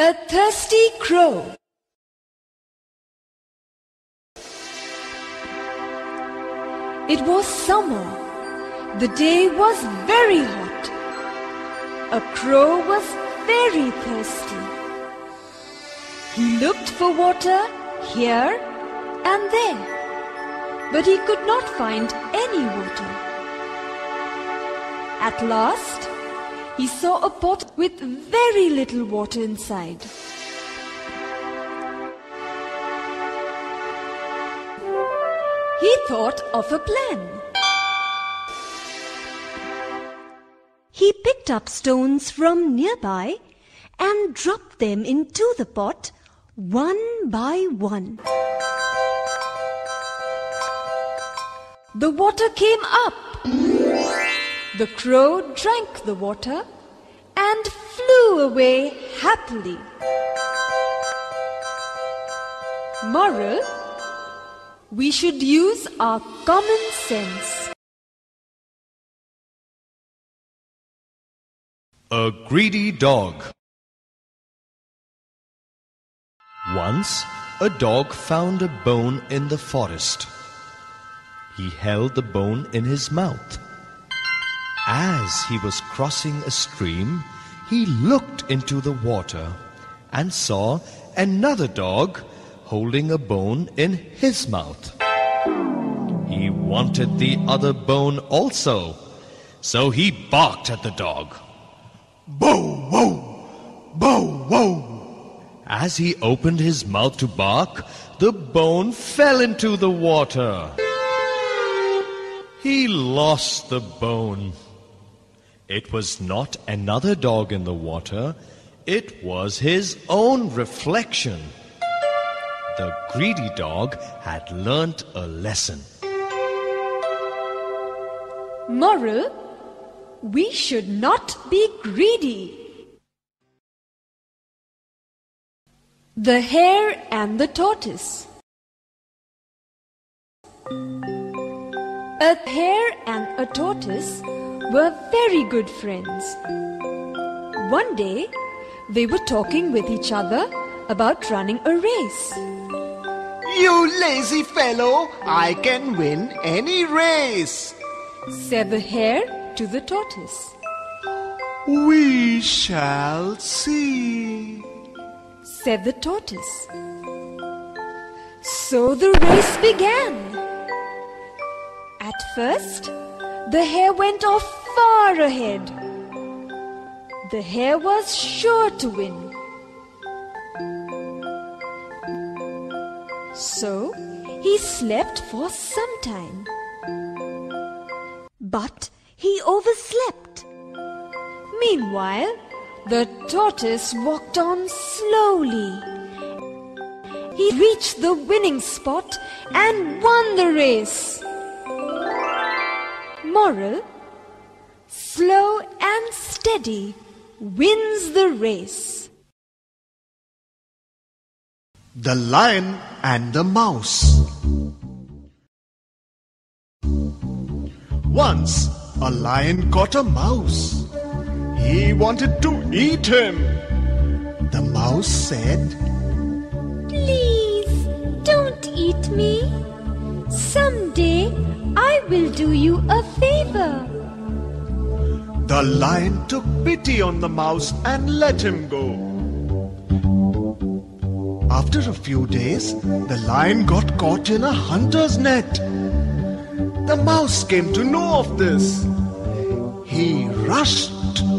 A thirsty crow. It was summer. The day was very hot. A crow was very thirsty. He looked for water here and there, but he could not find any water. At last, he saw a pot with very little water inside. He thought of a plan. He picked up stones from nearby and dropped them into the pot one by one. The water came up. The crow drank the water and flew away happily. Moral: we should use our common sense. A greedy dog. Once, a dog found a bone in the forest. He held the bone in his mouth. As he was crossing a stream, he looked into the water and saw another dog holding a bone in his mouth. He wanted the other bone also, so he barked at the dog. Bow, wow! Bow, wow! As he opened his mouth to bark, the bone fell into the water. He lost the bone. It was not another dog in the water, it was his own reflection. The greedy dog had learnt a lesson. Moral: we should not be greedy. The Hare and the Tortoise. A hare and a tortoise were very good friends. One day, they were talking with each other about running a race. You lazy fellow, I can win any race, said the hare to the tortoise. We shall see, said the tortoise. So the race began. At first, the hare went off far ahead. The hare was sure to win. So, he slept for some time. But he overslept. Meanwhile, the tortoise walked on slowly. He reached the winning spot and won the race. Moral: slow and steady wins the race. The Lion and the Mouse. Once, a lion caught a mouse. He wanted to eat him. The mouse said, Please, don't eat me. Someday, I will do you a favor. The lion took pity on the mouse and let him go. After a few days, the lion got caught in a hunter's net. The mouse came to know of this. He rushed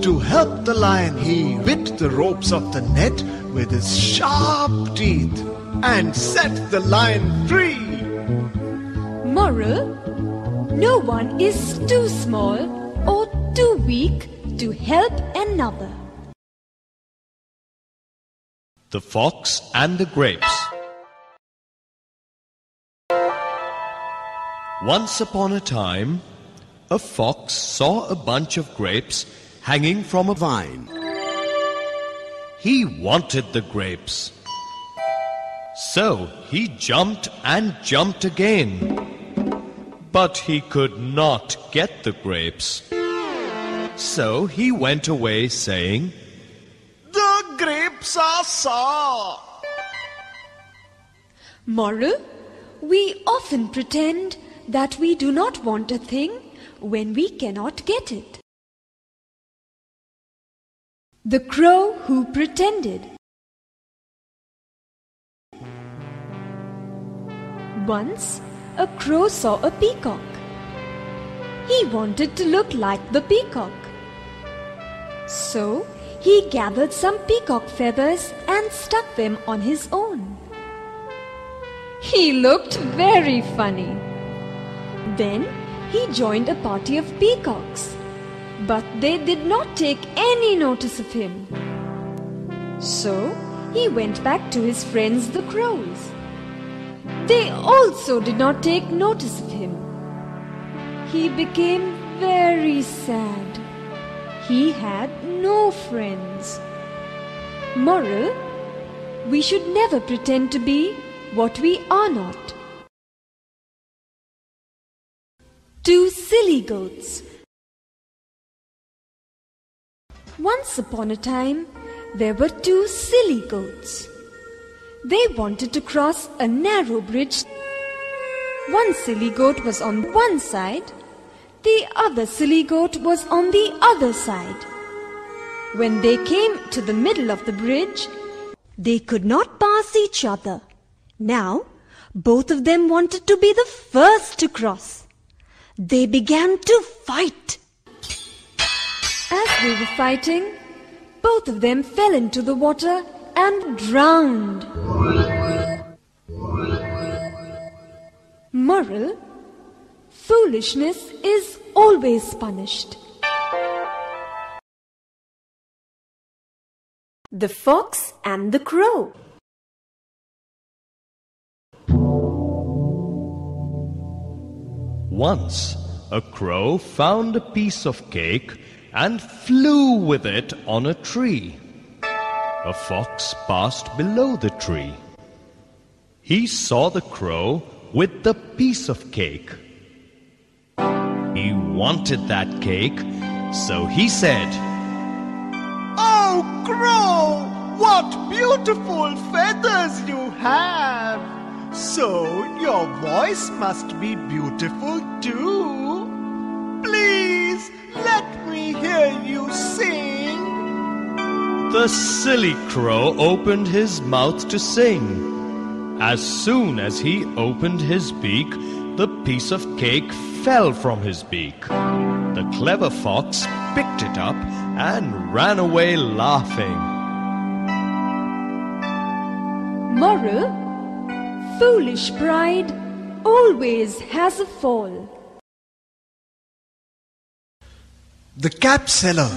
to help the lion. He bit the ropes of the net with his sharp teeth and set the lion free. Moral: no one is too small or too weak to help another. The Fox and the Grapes. Once upon a time, a fox saw a bunch of grapes hanging from a vine. He wanted the grapes. So he jumped and jumped again. But he could not get the grapes. So he went away saying, The grape Sa. Moral: we often pretend that we do not want a thing when we cannot get it. The Crow Who Pretended. Once, a crow saw a peacock. He wanted to look like the peacock. So, he gathered some peacock feathers and stuck them on his own. He looked very funny. Then, he joined a party of peacocks, but they did not take any notice of him. So, he went back to his friends the crows. They also did not take notice of him. He became very sad. He had no friends. Moral: we should never pretend to be what we are not. 2 silly goats. Once upon a time, there were 2 silly goats. They wanted to cross a narrow bridge. One silly goat was on one side, the other silly goat was on the other side. When they came to the middle of the bridge, They could not pass each other. Now, both of them wanted to be the first to cross. They began to fight. as they were fighting, both of them fell into the water and drowned. Moral: foolishness is always punished. The Fox and the Crow. Once a crow found a piece of cake and flew with it on a tree. A fox passed below the tree. He saw the crow with the piece of cake. He wanted that cake, so he said, Oh, Crow, what beautiful feathers you have! So your voice must be beautiful too. Please let me hear you sing. The silly crow opened his mouth to sing. As soon as he opened his beak, the piece of cake fell from his beak. The clever fox picked it up and ran away laughing. Moral: foolish pride always has a fall. The cap seller.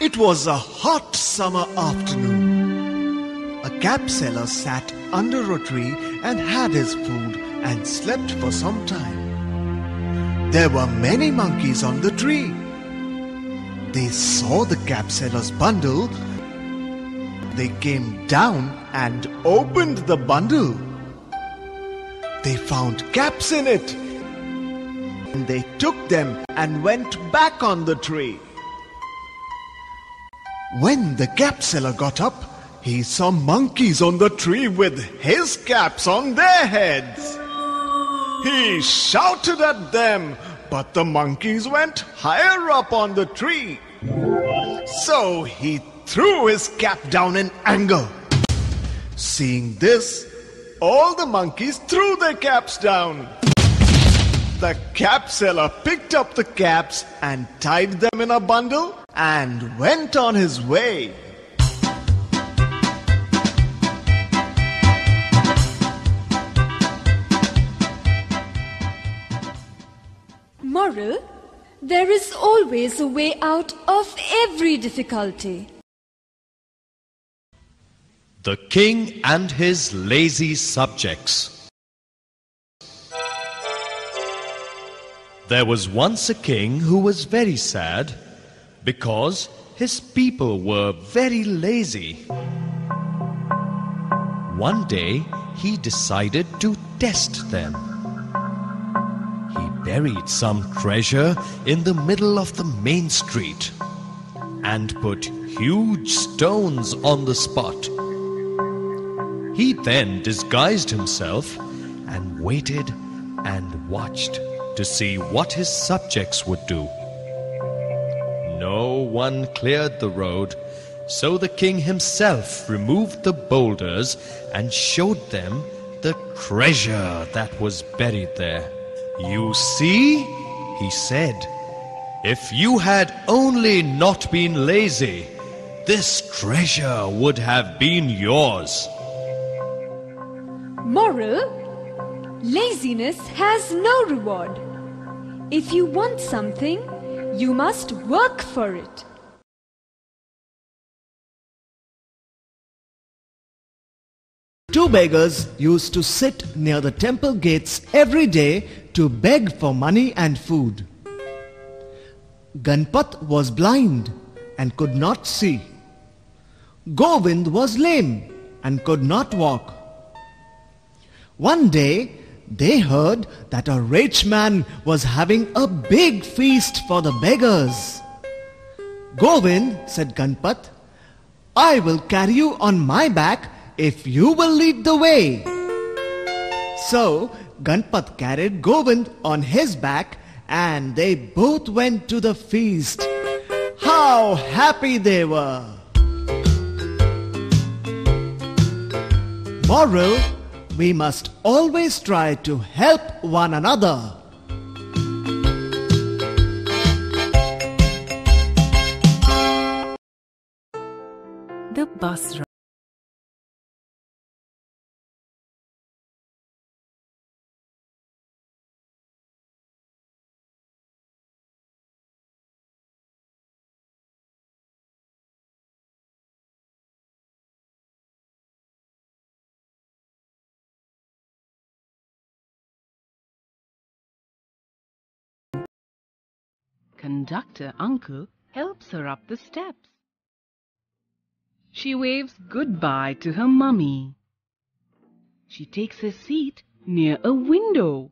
It was a hot summer afternoon. A cap seller sat under a tree and had his food and slept for some time. There were many monkeys on the tree. They saw the cap seller's bundle. They came down and opened the bundle. They found caps in it. And they took them and went back on the tree. When the cap seller got up, he saw monkeys on the tree with his caps on their heads. He shouted at them, but the monkeys went higher up on the tree. So he threw his cap down in anger. Seeing this, all the monkeys threw their caps down. The cap seller picked up the caps and tied them in a bundle and went on his way. Moral: there is always a way out of every difficulty. The King and his lazy subjects. There was once a king who was very sad because his people were very lazy. One day he decided to test them. He buried some treasure in the middle of the main street. and put huge stones on the spot. He then disguised himself and waited and watched to see what his subjects would do. No one cleared the road, so the king himself removed the boulders and showed them the treasure that was buried there. "You see," he said, "if you had only not been lazy, this treasure would have been yours." Moral: laziness has no reward. If you want something, you must work for it. Two beggars used to sit near the temple gates every day to beg for money and food. Ganpat was blind and could not see. Govind was lame and could not walk. One day, they heard that a rich man was having a big feast for the beggars. "Govind," said Ganpat, "I will carry you on my back if you will lead the way." So Ganpat carried Govind on his back and they both went to the feast. How happy they were! Moral: we must always try to help one another. The bus ride. Conductor uncle helps her up the steps. She waves goodbye to her mummy. She takes a seat near a window.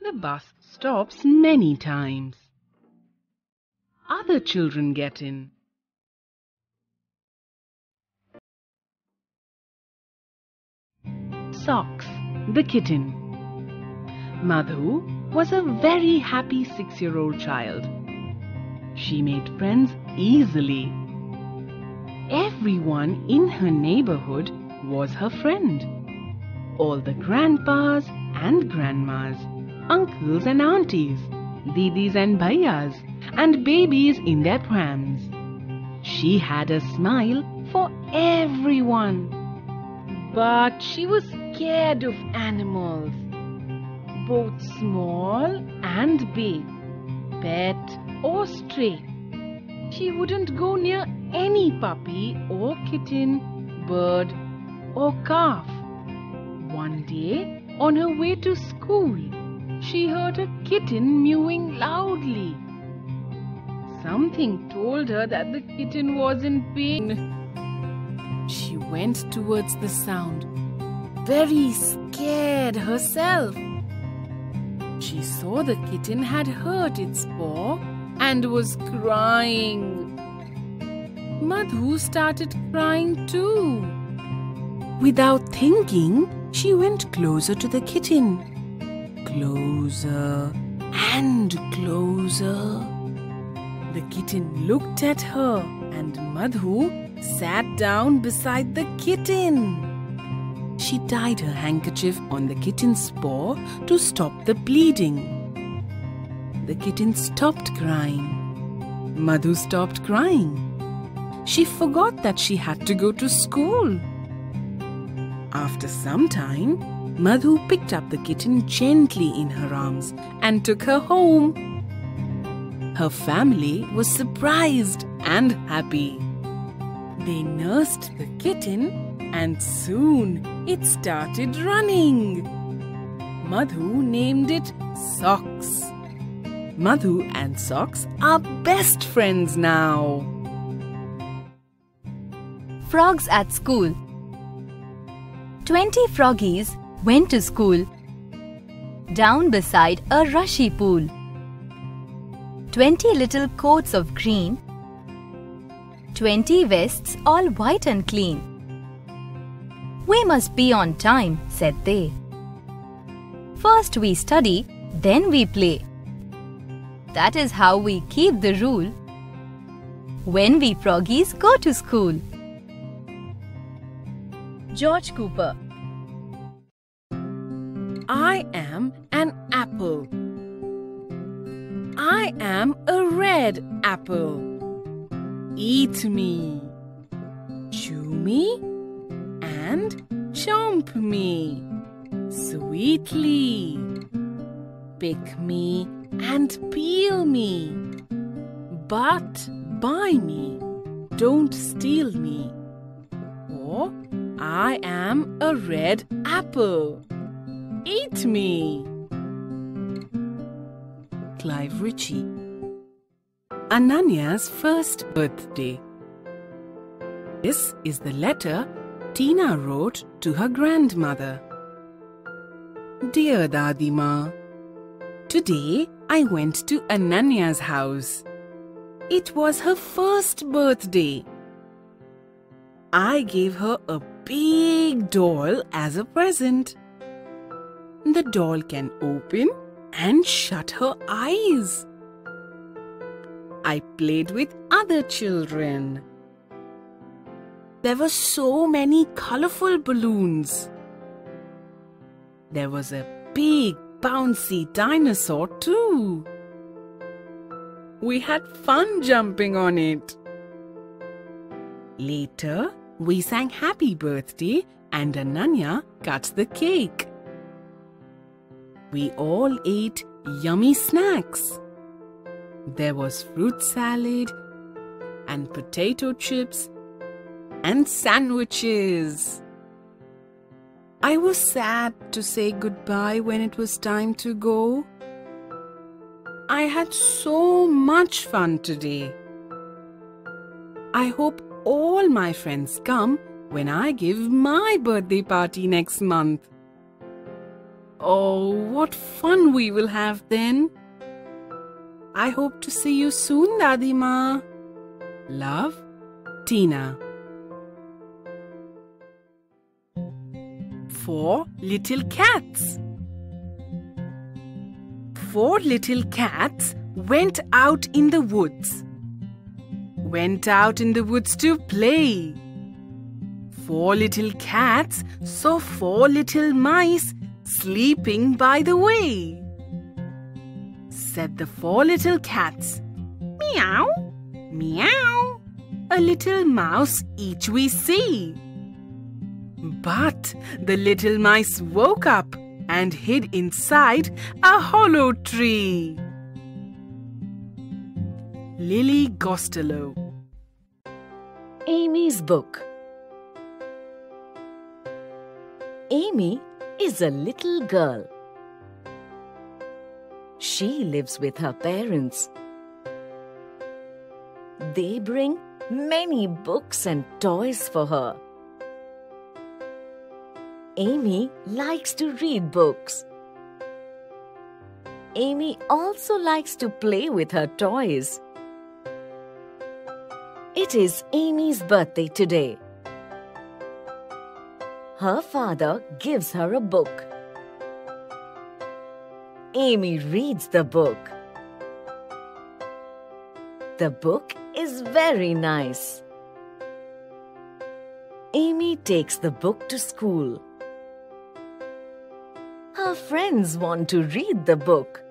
The bus stops many times. Other children get in. Socks, the kitten. Madhu was a very happy 6-year-old child. She made friends easily. Everyone in her neighborhood was her friend. All the grandpas and grandmas, uncles and aunties, didis and bhaiyas, and babies in their prams. She had a smile for everyone. But she was scared of animals, both small and big, pet or stray. She wouldn't go near any puppy or kitten, bird or calf. One day, on her way to school, she heard a kitten mewing loudly. Something told her that the kitten was in pain. She went towards the sound, very scared herself. She saw the kitten had hurt its paw and was crying. Madhu started crying too. Without thinking, she went closer to the kitten. Closer and closer. The kitten looked at her and Madhu sat down beside the kitten. She tied her handkerchief on the kitten's paw to stop the bleeding. The kitten stopped crying. Madhu stopped crying. She forgot that she had to go to school. After some time, Madhu picked up the kitten gently in her arms and took her home. Her family was surprised and happy. They nursed the kitten and soon it started running. Madhu named it Socks. Madhu and Socks are best friends now. Frogs at school. 20 froggies went to school down beside a rushy pool. 20 little coats of green, 20 vests all white and clean. We must be on time, said they. First we study, then we play. That is how we keep the rule when we froggies go to school. George Cooper. I am an apple. I am a red apple. Eat me, chew me, and chomp me sweetly. Pick me and peel me, but buy me, don't steal me. For I am a red apple. Eat me. Clive Ritchie. Ananya's first birthday. This is the letter Tina wrote to her grandmother. Dear Dadima, today I went to Ananya's house. It was her first birthday. I gave her a big doll as a present. The doll can open and shut her eyes. I played with other children. There were so many colorful balloons. There was a big bouncy dinosaur too. We had fun jumping on it. Later, we sang Happy Birthday and Ananya cut the cake. We all ate yummy snacks. There was fruit salad and potato chips and sandwiches. I was sad to say goodbye when it was time to go. I had so much fun today. I hope all my friends come when I give my birthday party next month. Oh, what fun we will have then. I hope to see you soon, Dadima. Love, Tina. 4 little cats. 4 little cats went out in the woods. Went out in the woods to play. 4 little cats saw 4 little mice sleeping by the way. Said the 4 little cats, meow, meow, a little mouse each we see. But the little mice woke up and hid inside a hollow tree. Lily Gostelow. Amy's book. Amy is a little girl. She lives with her parents. They bring many books and toys for her. Amy likes to read books. Amy also likes to play with her toys. It is Amy's birthday today. Her father gives her a book. Amy reads the book. The book is very nice. Amy takes the book to school. Her friends want to read the book.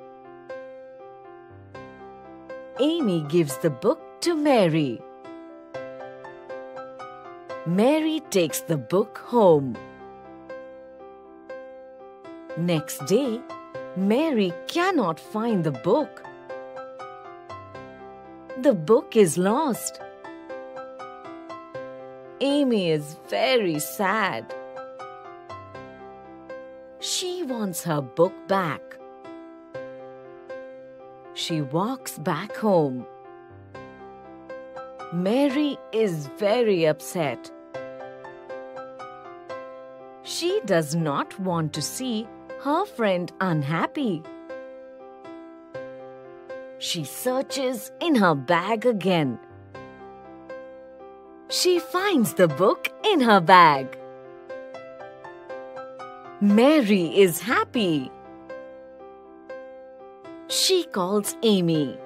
Amy gives the book to Mary. Mary takes the book home. Next day, Mary cannot find the book. The book is lost. Amy is very sad. She wants her book back. She walks back home. Mary is very upset. She does not want to see her friend unhappy. She searches in her bag again. She finds the book in her bag. Mary is happy. She calls Amy.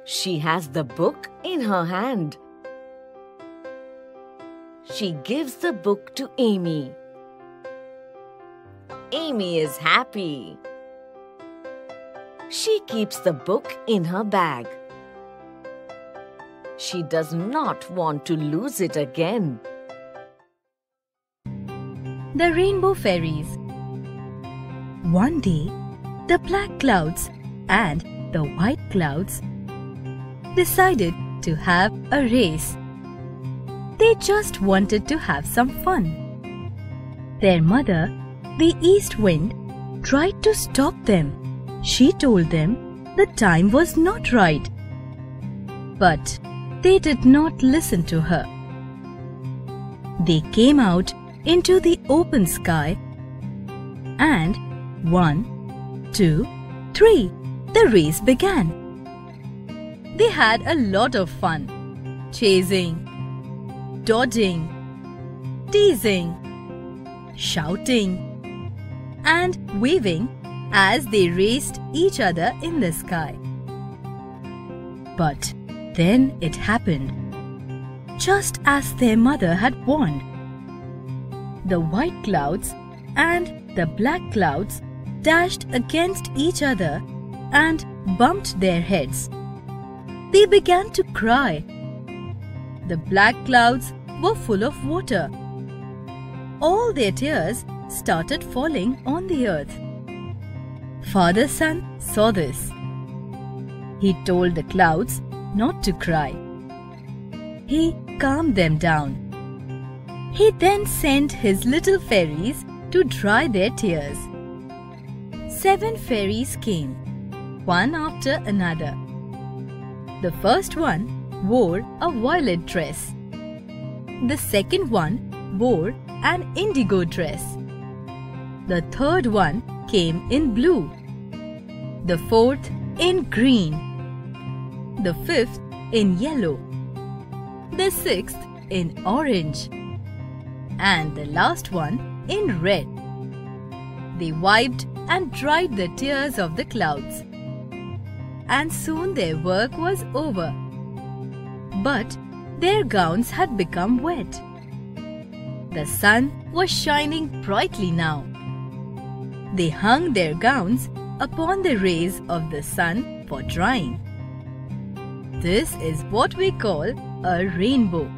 She has the book in her hand. She gives the book to Amy. Amy is happy. She keeps the book in her bag. She does not want to lose it again. The Rainbow Fairies. One day, the black clouds and the white clouds decided to have a race. They just wanted to have some fun. Their mother, the East Wind, tried to stop them. She told them the time was not right. But they did not listen to her. They came out into the open sky and 1, 2, 3, the race began. They had a lot of fun, chasing, dodging, teasing, shouting, and waving as they raced each other in the sky. But then it happened, just as their mother had warned. The white clouds and the black clouds dashed against each other and bumped their heads. They began to cry. The black clouds were full of water. All their tears started falling on the earth. Father Sun saw this. He told the clouds not to cry. He calmed them down. He then sent his little fairies to dry their tears. 7 fairies came, one after another. The first one wore a violet dress. The second one wore an indigo dress. The third one came in blue. The fourth in green. The fifth in yellow. The sixth in orange. And the last one in red. They wiped and dried the tears of the clouds. And soon their work was over. But their gowns had become wet. The sun was shining brightly now. They hung their gowns upon the rays of the sun for drying. This is what we call a rainbow.